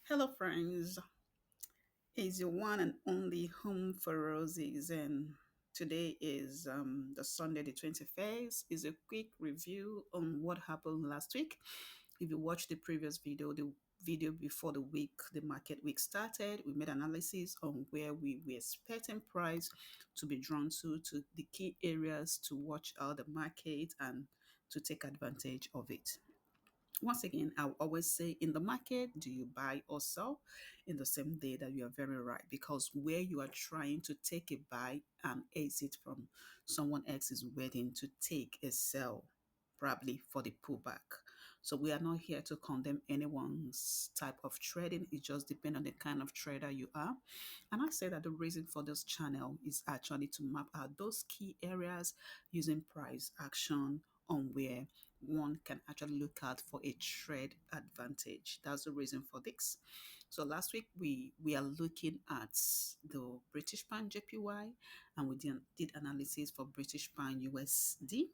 Hello, friends. It's your one and only home for roses, and today is the Sunday, the 21st. Is a quick review on what happened last week. If you watched the previous video, the video before the market week started, we made analysis on where we were expecting price to be drawn to the key areas to watch out the market and to take advantage of it. Once again, I will always say in the market, do you buy or sell in the same day? That you are very right, because where you are trying to take a buy and exit from someone else is waiting to take a sell, probably for the pullback. So we are not here to condemn anyone's type of trading. It just depends on the kind of trader you are. And I say that the reason for this channel is actually to map out those key areas using price action on where one can actually look out for a trade advantage. That's the reason for this. So last week we are looking at the British pound JPY, and we did analysis for British pound USD,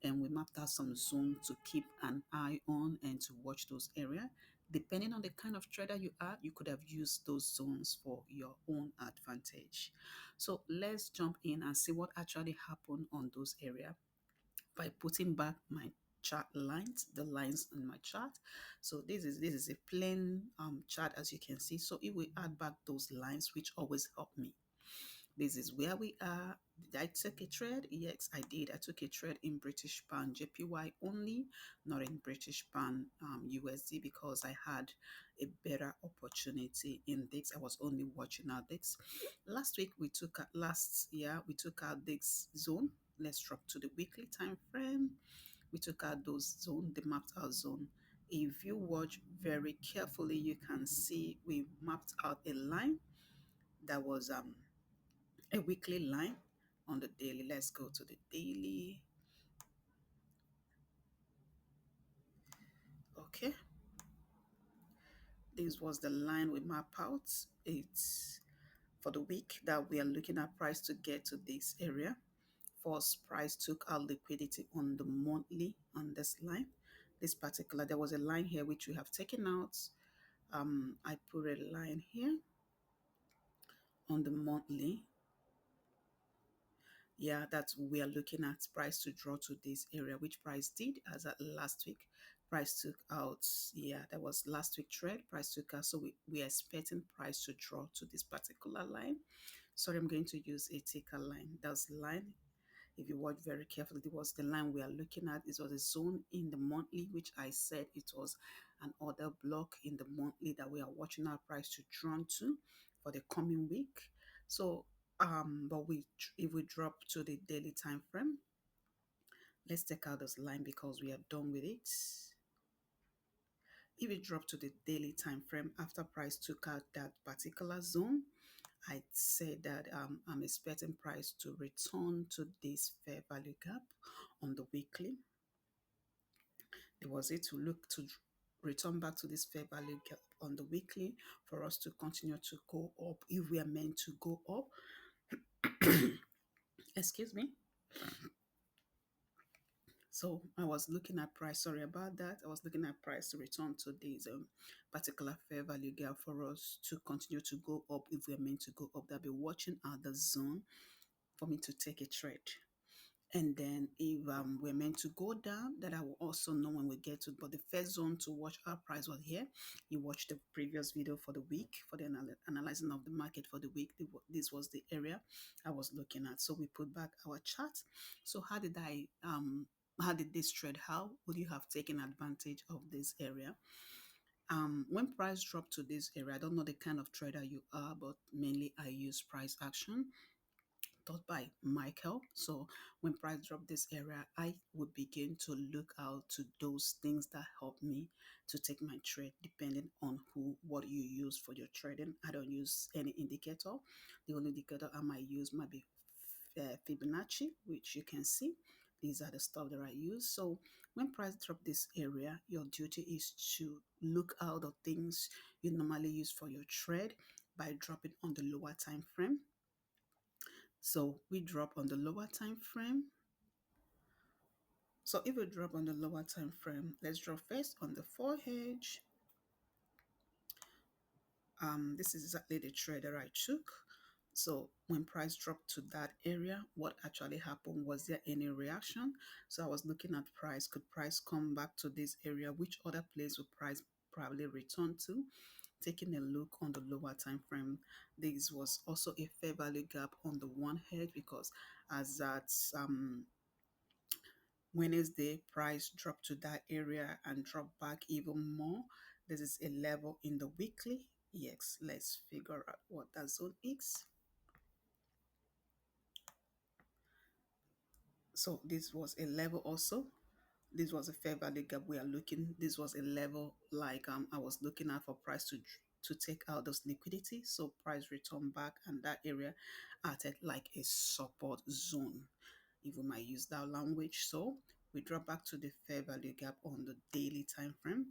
and we mapped out some zone to keep an eye on and to watch those areas. Depending on the kind of trader you are, you could have used those zones for your own advantage. So let's jump in and see what actually happened on those areas by putting back my chart lines, the lines in my chart. So this is a plain chart, as you can see. So if we add back those lines, which always help me, this is where we are. Did I take a trade? Yes, I did. I took a trade in British pound JPY only, not in British pound USD, because I had a better opportunity in this. I was only watching out this. Last year we took out this zone. Let's drop to the weekly time frame. We took out those zone, the mapped out zone. If you watch very carefully, you can see we mapped out a line that was a weekly line on the daily. Let's go to the daily. Okay, this was the line we map out. It's for the week that we are looking at price to get to this area. First, price took out liquidity on the monthly on this line. This particular, there was a line here which we have taken out. I put a line here on the monthly. Yeah, that's we are looking at price to draw to this area, which price did as at last week. Price took out, yeah, that was last week trade. Price took out, so we are expecting price to draw to this particular line. Sorry, I'm going to use a ticker line. That's the line. If you watch very carefully, it was the line we are looking at. It was a zone in the monthly, which I said it was an order block in the monthly that we are watching our price to drawn to for the coming week. So, but if we drop to the daily time frame, let's take out this line because we are done with it. If we drop to the daily time frame after price took out that particular zone, I'd say that I'm expecting price to return to this fair value gap on the weekly. It was it to look to return back to this fair value gap on the weekly for us to continue to go up if we are meant to go up. Excuse me. So I was looking at price. Sorry about that. I was looking at price to return to this particular fair value gap for us to continue to go up if we are meant to go up. That be watching out the zone for me to take a trade. And then if we're meant to go down, that I will also know when we get to. But the first zone to watch our price was here. You watched the previous video for the week for the analyzing of the market for the week. This was the area I was looking at. So we put back our chart. So how did this trade? How would you have taken advantage of this area? When price dropped to this area, I don't know the kind of trader you are, but mainly I use price action taught by Michael. So when price drop this area, I would begin to look out to those things that help me to take my trade, depending on what you use for your trading. I don't use any indicator. The only indicator I might use might be Fibonacci, which you can see. These are the stuff that I use. So when price drop this area, your duty is to look out the things you normally use for your trade by dropping on the lower time frame. So we drop on the lower time frame. So if we drop on the lower time frame, let's drop first on the 4 edge. This is exactly the trade that I took. So when price dropped to that area, what actually happened? Was there any reaction? So I was looking at price. Could price come back to this area? Which other place would price probably return to? Taking a look on the lower time frame, this was also a fair value gap on the one head because as at Wednesday, price dropped to that area and dropped back even more. This is a level in the weekly. Yes, let's figure out what that zone is. So this was a level also. This was a fair value gap we are looking. This was a level like I was looking at for price to take out those liquidity. So price returned back and that area acted like a support zone, if we might use that language. So we drop back to the fair value gap on the daily time frame.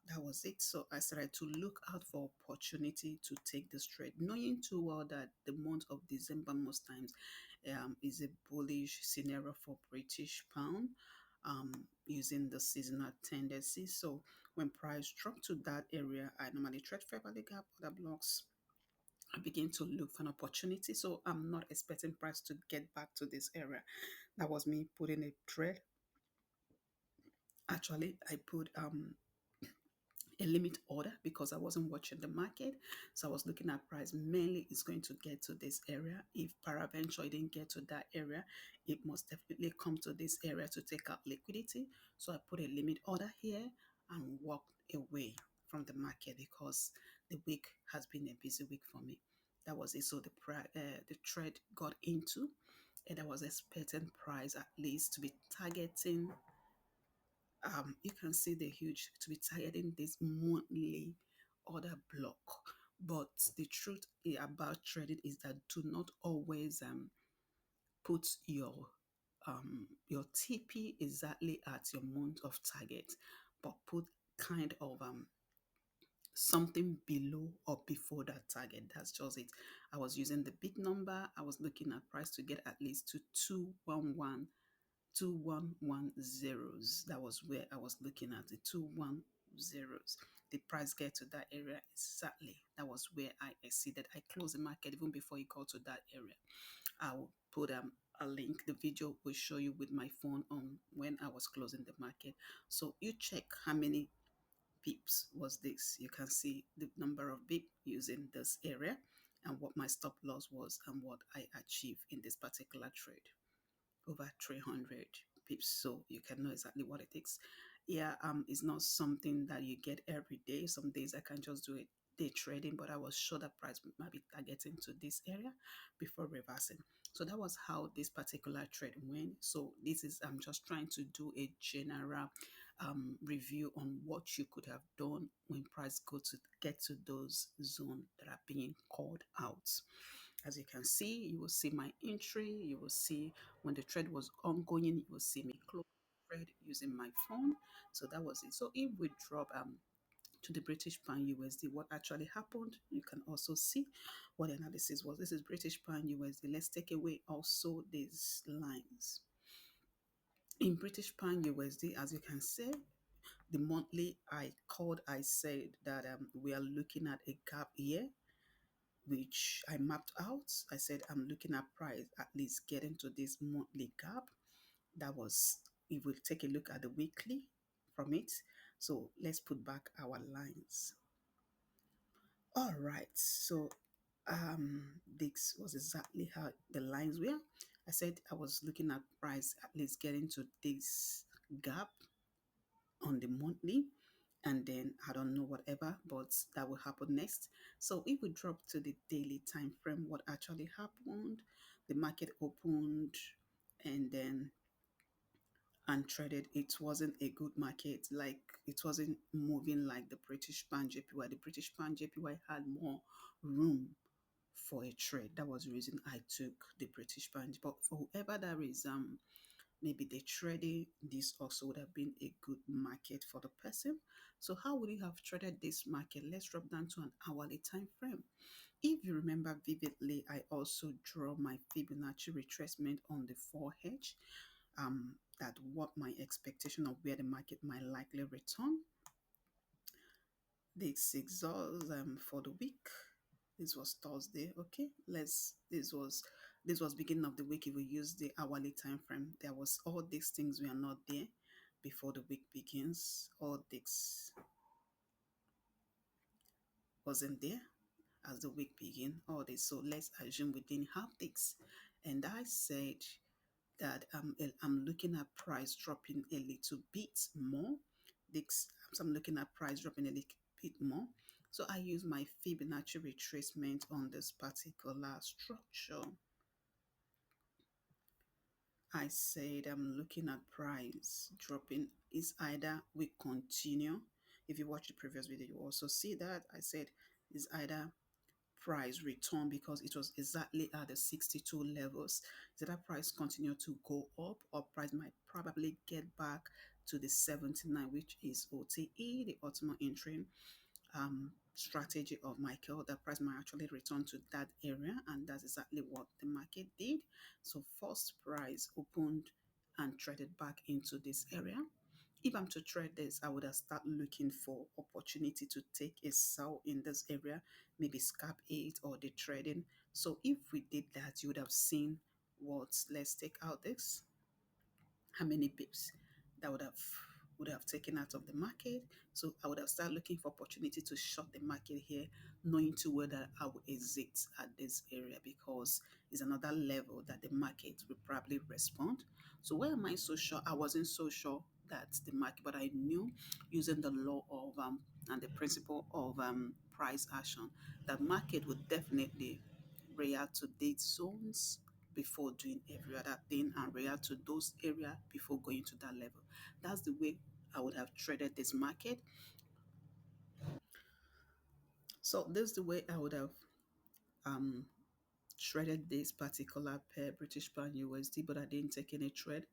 That was it. So I started to look out for opportunity to take this trade, knowing too well that the month of December most times is a bullish scenario for British pound. Using the seasonal tendency. So when price drop to that area, I normally trade fair value gap, other blocks. I begin to look for an opportunity. So I'm not expecting price to get back to this area. That was me putting a trade. Actually, I put a limit order because I wasn't watching the market. So I was looking at price. Mainly it's going to get to this area. If paraventure didn't get to that area, it must definitely come to this area to take out liquidity. So I put a limit order here and walked away from the market because the week has been a busy week for me. That was it. So the trade got into, and I was expecting price at least to be targeting, you can see the huge to be targeting this monthly order block. But the truth about trading is that do not always put your TP exactly at your month of target, but put kind of something below or before that target. That's just it. I was using the big number. I was looking at price to get at least to 211 2110s. That was where I was looking at the 210s. The price get to that area exactly. That was where I exceeded. I closed the market even before it got to that area. I will put a link. The video will show you with my phone on when I was closing the market. So you check how many pips was this. You can see the number of bip using this area and what my stop loss was and what I achieved in this particular trade, over 300 pips, so you can know exactly what it takes. Yeah, it's not something that you get every day. Some days I can just do it day trading, but I was sure that price might be targeting to this area before reversing. So that was how this particular trade went. So this is I'm just trying to do a general review on what you could have done when price go to get to those zones that are being called out. As you can see, you will see my entry. You will see when the trade was ongoing, you will see me close the trade using my phone. So that was it. So if we drop to the British pound USD, what actually happened, you can also see what the analysis was. This is British pound USD. Let's take away also these lines. In British pound USD, as you can see, the monthly I said that we are looking at a gap here, which I mapped out. I said I'm looking at price at least getting to this monthly gap. That was, if we take a look at the weekly from it. So let's put back our lines. All right, so this was exactly how the lines were. I said I was looking at price at least getting to this gap on the monthly, and then I don't know whatever, but that will happen next. So if we drop to the daily time frame, what actually happened? The market opened and then untraded. It wasn't a good market. Like it wasn't moving like the British pound JPY. The British pound JPY had more room for a trade. That was the reason I took the British pound. But for whoever that is, maybe they traded this also would have been a good market for the person. So how would you have traded this market? Let's drop down to an hourly time frame. If you remember vividly, I also draw my Fibonacci retracement on the 4H. That what my expectation of where the market might likely return. This exhaust for the week. This was Thursday. Okay, this was beginning of the week. If we use the hourly time frame, there was all these things were not there before the week begins. All this wasn't there as the week begin. All this. So let's assume we didn't have this. And I said that I'm looking at price dropping a little bit more. This, so I'm looking at price dropping a little bit more. So I use my Fibonacci retracement on this particular structure. I said I'm looking at price dropping is either we continue. If you watch the previous video, you also see that I said is either price return because it was exactly at the 62 levels. So that price continue to go up or price might probably get back to the 79, which is OTE, the ultimate entry strategy of Michael. The price might actually return to that area, and that's exactly what the market did. So first price opened and traded back into this area. If I'm to trade this, I would have started looking for opportunity to take a sell in this area, maybe scalp it or the trading. So if we did that, you would have seen what, let's take out this, how many pips that would have taken out of the market. So I would have started looking for opportunity to short the market here, knowing to whether I will exit at this area because it's another level that the market will probably respond. So why am I so sure? I wasn't so sure that the market, but I knew using the law of and the principle of price action that market would definitely react to date zones before doing every other thing and react to those areas before going to that level. That's the way I would have traded this market. So this is the way I would have um, traded this particular pair, British pound USD, but I didn't take any trade.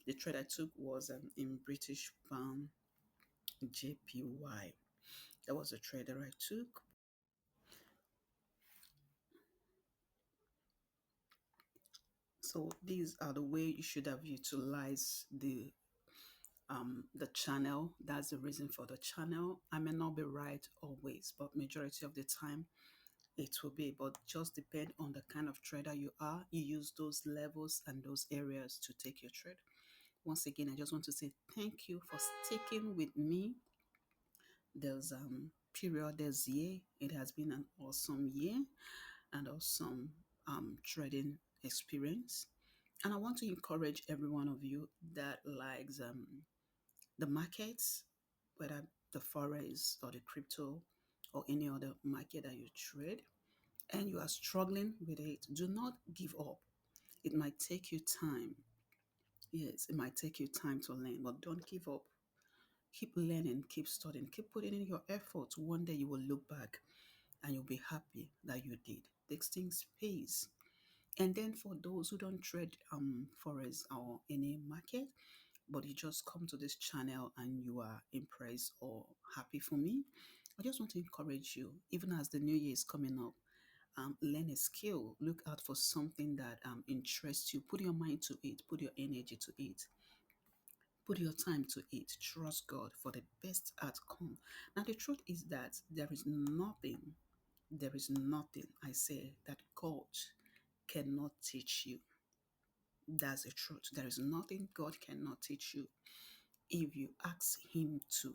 The trade I took was in British pound JPY. That was a trade that I took. So these are the way you should have utilized the channel. That's the reason for the channel. I may not be right always, but majority of the time it will be. But just depend on the kind of trader you are. You use those levels and those areas to take your trade. Once again, I just want to say thank you for sticking with me. There's period, there's year. It has been an awesome year and awesome trading experience. And I want to encourage every one of you that likes the markets, whether the forex or the crypto or any other market that you trade, and you are struggling with it, do not give up. It might take you time. Yes, it might take you time to learn, but don't give up. Keep learning, keep studying, keep putting in your effort. One day you will look back and you'll be happy that you did. These things pays. And then for those who don't trade forex or any market, but you just come to this channel and you are impressed or happy for me, I just want to encourage you, even as the new year is coming up, learn a skill, look out for something that interests you, put your mind to it, put your energy to it, put your time to it, trust God for the best outcome. Now, the truth is that there is nothing, I say, that God cannot teach you. That's the truth. There is nothing God cannot teach you if you ask Him to.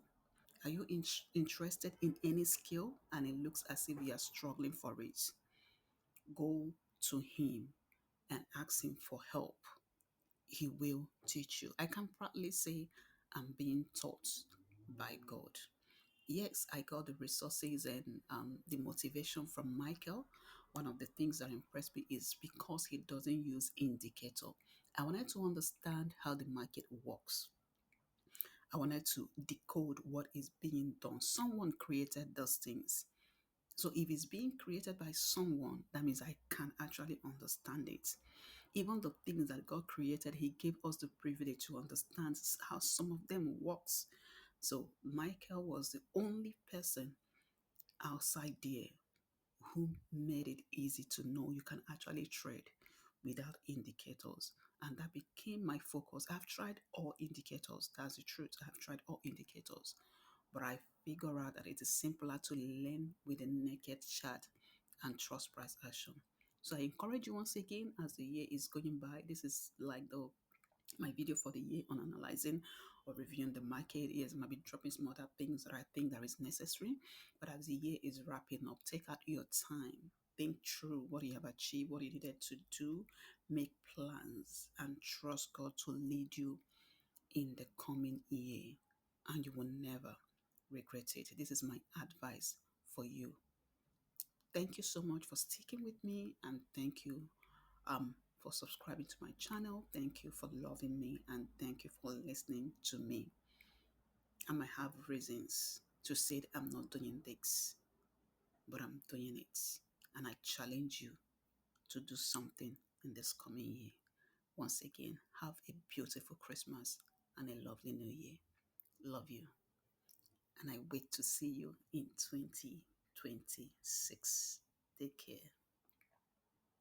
Are you interested in any skill and it looks as if you are struggling for it? Go to Him and ask Him for help. He will teach you. I can proudly say I'm being taught by God. Yes, I got the resources and the motivation from Michael. One of the things that impressed me is because he doesn't use indicator. I wanted to understand how the market works. I wanted to decode what is being done. Someone created those things. So if it's being created by someone, that means I can actually understand it. Even the things that God created, He gave us the privilege to understand how some of them works. So Michael was the only person outside there who made it easy to know you can actually trade without indicators. And that became my focus. I've tried all indicators. That's the truth. I've tried all indicators. but I figure out that it is simpler to learn with a naked chart and trust price action. So I encourage you once again as the year is going by. This is like the my video for the year on analyzing or reviewing the market. Yes, I might be dropping some other things that I think that is necessary. But as the year is wrapping up, take out your time. Think through what you have achieved, what you needed to do, make plans, and trust God to lead you in the coming year. And you will never regret it. This is my advice for you. Thank you so much for sticking with me, and thank you for subscribing to my channel. Thank you for loving me, and thank you for listening to me. I might have reasons to say that I'm not doing this, but I'm doing it. And I challenge you to do something in this coming year. Once again, have a beautiful Christmas and a lovely New Year. Love you. And I wait to see you in 2026. Take care.